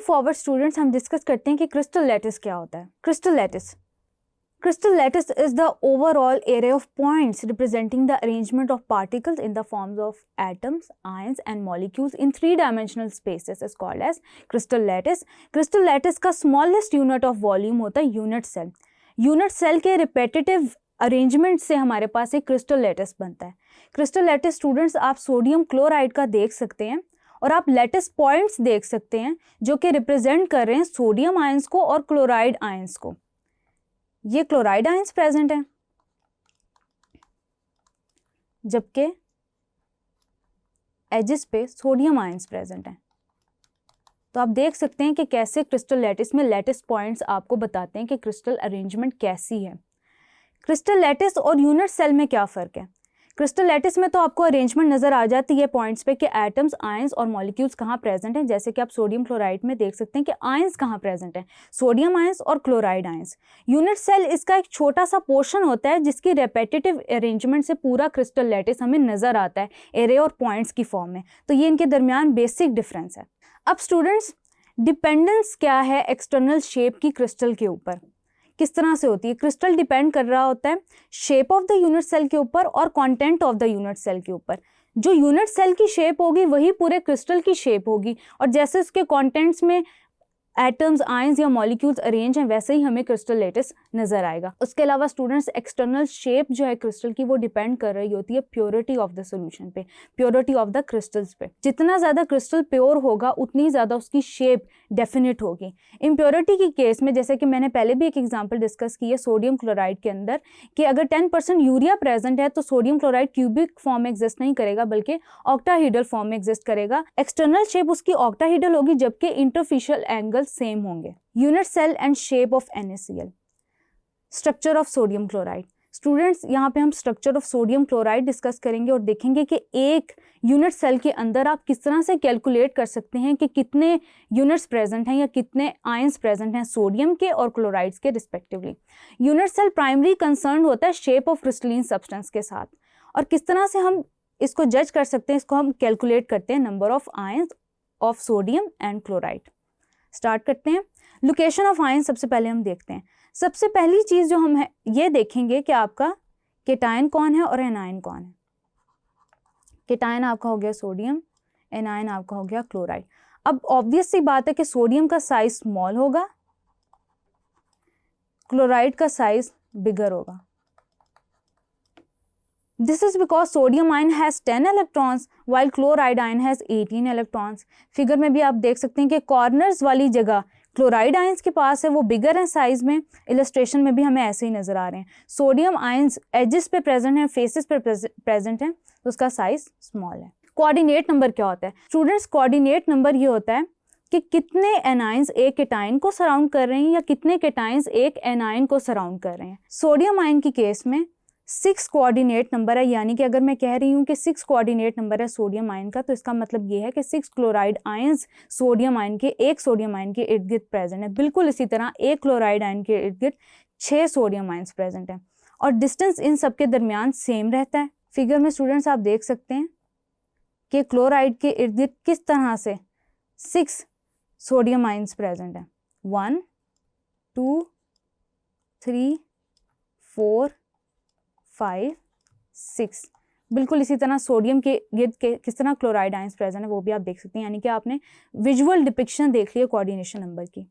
Forward students, हम discuss करते हैं कि क्रिस्टल लैटिस क्या होता है। Crystal lattice is the overall array of points representing the arrangement of particles in the forms of atoms, ions and molecules in three-dimensional spaces is called as crystal lattice. Crystal lattice का smallest unit of volume होता है unit cell. Unit cell के repetitive arrangement से हमारे पास एक crystal lattice बनता है। Crystal lattice students आप सोडियम क्लोराइड का देख सकते हैं और आप लैटिस पॉइंट्स देख सकते हैं जो कि रिप्रेजेंट कर रहे हैं सोडियम आयंस को और क्लोराइड आयंस को। ये क्लोराइड आयंस प्रेजेंट हैं जबकि एजेस पे सोडियम आयंस प्रेजेंट हैं। तो आप देख सकते हैं कि कैसे क्रिस्टल लैटिस में लैटिस पॉइंट्स आपको बताते हैं कि क्रिस्टल अरेंजमेंट कैसी है। क्रिस्टल लैटिस और यूनिट सेल में क्या फ़र्क है? क्रिस्टल लैटिस में तो आपको अरेंजमेंट नज़र आ जाती है पॉइंट्स पे कि एटम्स, आयंस और मॉलिक्यूल्स कहाँ प्रेजेंट हैं। जैसे कि आप सोडियम क्लोराइड में देख सकते हैं कि आयंस कहाँ प्रेजेंट हैं, सोडियम आयंस और क्लोराइड आयंस। यूनिट सेल इसका एक छोटा सा पोर्शन होता है जिसकी रेपेटिटिव अरेंजमेंट से पूरा क्रिस्टल लैटिस हमें नज़र आता है एरे और पॉइंट्स की फॉर्म में। तो ये इनके दरमियान बेसिक डिफरेंस है। अब स्टूडेंट्स, डिपेंडेंस क्या है एक्सटर्नल शेप की क्रिस्टल के ऊपर? किस तरह से होती है? क्रिस्टल डिपेंड कर रहा होता है shape of the unit cell के ऊपर और content of the unit cell के ऊपर। जो यूनिट सेल की शेप होगी वही पूरे क्रिस्टल की शेप होगी और जैसे उसके कंटेंट्स में एटम्स, आयंस या मॉलिक्यूल्स अरेंज हैं वैसे ही हमें क्रिस्टल लैटिस नजर आएगा। उसके अलावा स्टूडेंट्स, एक्सटर्नल शेप जो है क्रिस्टल की वो डिपेंड कर रही होती है प्योरिटी ऑफ द सॉल्यूशन पे, प्योरिटी ऑफ द क्रिस्टल्स पे। जितना ज़्यादा क्रिस्टल प्योर होगा उतनी ज़्यादा उसकी शेप डेफिनेट होगी। इम्प्योरिटी की केस में, जैसे कि मैंने पहले भी एक एग्जाम्पल डिस्कस की है सोडियम क्लोराइड के अंदर, कि अगर 10% यूरिया प्रेजेंट है तो सोडियम क्लोराइड क्यूबिक फॉर्म में एग्जिस्ट नहीं करेगा बल्कि ऑक्टाहीड्रल फॉर्म में एग्जिस्ट करेगा। एक्सटर्नल शेप उसकी ऑक्टाहीड्रल होगी जबकि इंटरफेशियल एंगल सेम होंगे। Unit cell and shape of NaCl। Structure of sodium chloride. Students, यहाँ पे हम structure of sodium chloride discuss करेंगे और देखेंगे कि एक यूनिट सेल के अंदर आप किस तरह से कैलकुलेट कर सकते हैं कि कितने यूनिट्स प्रेजेंट हैं या कितने आयंस प्रेजेंट हैं सोडियम के और क्लोराइड्स के respectively. Unit cell primary concern होता है शेप ऑफ क्रिस्टलीन सब्सटेंस के साथ, और किस तरह से हम इसको जज कर सकते हैं, इसको हम कैलकुलेट करते हैं number of ions of sodium and chloride. Start करते हैं। लोकेशन ऑफ आयन सबसे पहले हम देखते हैं। सबसे पहली चीज़ जो हम है ये देखेंगे कि आपका केटायन कौन है और एनायन कौन है। केटायन आपका हो गया सोडियम, एनायन आपका हो गया क्लोराइड। अब ऑब्वियस सी बात है कि सोडियम का साइज स्मॉल होगा, क्लोराइड का साइज बिगर होगा। This is because sodium ion has 10 electrons while chloride ion has 18 electrons. Figure में भी आप देख सकते हैं कि कॉर्नर्स वाली जगह क्लोराइड आयंस के पास है, वो बिगर है साइज में। इलस्ट्रेशन में भी हमें ऐसे ही नजर आ रहे हैं। सोडियम आयंस एजेस पे प्रेजेंट हैं, फेसेस पे प्रेजेंट हैं, तो उसका साइज स्मॉल है। कोऑर्डिनेट नंबर क्या होता है स्टूडेंट्स? कोऑर्डिनेट नंबर ये होता है कि कितने एनायंस एक केटायन को सराउंड कर रहे हैं या कितने केटायंस एक एनायन को सराउंड कर रहे हैं। सोडियम आयन की केस में 6 कोऑर्डिनेट नंबर है, यानी कि अगर मैं कह रही हूँ कि 6 कोऑर्डिनेट नंबर है सोडियम आयन का, तो इसका मतलब ये है कि 6 क्लोराइड आयंस सोडियम आयन के एक सोडियम आयन के इर्द गिर्द प्रेजेंट है। बिल्कुल इसी तरह एक क्लोराइड आयन के इर्द गिर्द 6 सोडियम आयंस प्रेजेंट है और डिस्टेंस इन सब के दरमियान सेम रहता है। फिगर में स्टूडेंट्स आप देख सकते हैं कि क्लोराइड के इर्द गिर्द किस तरह से 6 सोडियम आयंस प्रेजेंट है। 1 2 3 4 5 6। बिल्कुल इसी तरह सोडियम के गिर्द के किस तरह क्लोराइड आयंस प्रेजेंट है वो भी आप देख सकते हैं, यानी कि आपने विजुअल डिपिक्शन देख लिया कोऑर्डिनेशन नंबर की।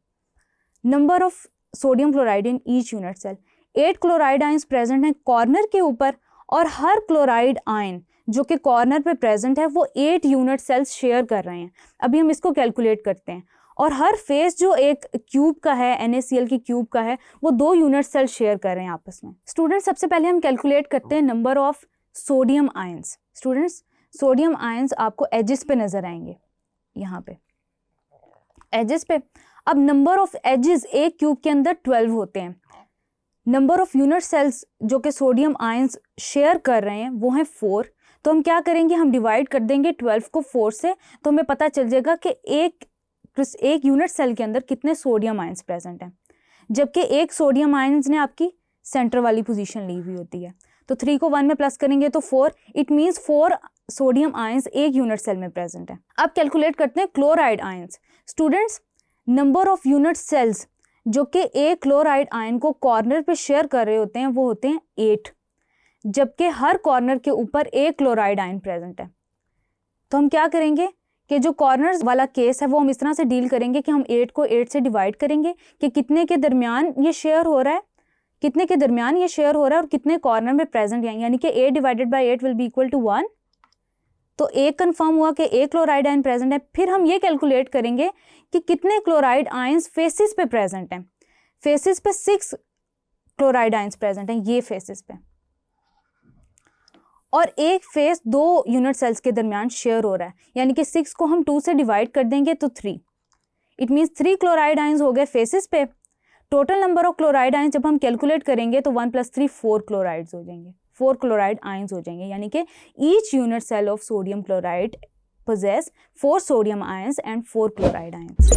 Number of sodium chloride in each unit cell. 8 chloride ions present हैं कॉर्नर के ऊपर और हर क्लोराइड आयन जो कि कॉर्नर पे प्रेजेंट है वो 8 यूनिट सेल्स शेयर कर रहे हैं। अभी हम इसको कैलकुलेट करते हैं। और हर फेस जो एक क्यूब का है, NaCl की क्यूब का है, वो 2 यूनिट सेल शेयर कर रहे हैं आपस में। स्टूडेंट्स, सबसे पहले हम कैलकुलेट करते हैं number of sodium ions. Students, sodium ions आपको एजेस पे नजर आएंगे, यहाँ पे एजेस पे। अब नंबर ऑफ एजेस एक क्यूब के अंदर 12 होते हैं। नंबर ऑफ यूनिट सेल्स जो कि सोडियम आयंस शेयर कर रहे हैं वो हैं 4। तो हम क्या करेंगे, हम डिवाइड कर देंगे 12 को 4 से, तो हमें पता चल जाएगा कि एक यूनिट सेल के अंदर कितने सोडियम आयंस प्रेजेंट हैं, जबकि एक सोडियम आयंस ने आपकी सेंटर वाली पोजीशन ली हुई होती है। तो 3 को 1 में प्लस करेंगे तो 4, इट मीन्स 4 सोडियम आयंस एक यूनिट सेल में प्रेजेंट है। अब कैलकुलेट करते हैं chloride ions. Students, number of unit cells जो कि एक क्लोराइड आयन को कॉर्नर पे शेयर कर रहे होते हैं वो होते हैं 8, जबकि हर कॉर्नर के ऊपर एक क्लोराइड आयन प्रेजेंट है। तो हम क्या करेंगे कि जो कॉर्नर्स वाला केस है वो हम इस तरह से डील करेंगे कि हम 8 को 8 से डिवाइड करेंगे कि कितने के दरमियान ये शेयर हो रहा है, कितने के दरमियान ये शेयर हो रहा है और कितने कॉर्नर में प्रेजेंट है, यानी कि 8 divided by 8 will be equal to 1। तो एक कंफर्म हुआ कि एक क्लोराइड आयन प्रेजेंट है। फिर हम ये कैलकुलेट करेंगे कि कितने क्लोराइड आयंस फेसिस पे प्रेजेंट हैं। फेसिस पे 6 क्लोराइड आयंस प्रेजेंट हैं, ये फेसिस पे, और एक फेस 2 यूनिट सेल्स के दरमियान शेयर हो रहा है, यानी कि 6 को हम 2 से डिवाइड कर देंगे तो 3। इट मीन्स 3 क्लोराइड आयंस हो गए फेसिस पे। Total number of chloride ions जब हम कैलकुलेट करेंगे तो 1 + 3 4 क्लोराइड्स हो जाएंगे, 4 क्लोराइड आयंस हो जाएंगे, यानी कि each unit cell of sodium chloride possess 4 sodium ions and 4 chloride ions।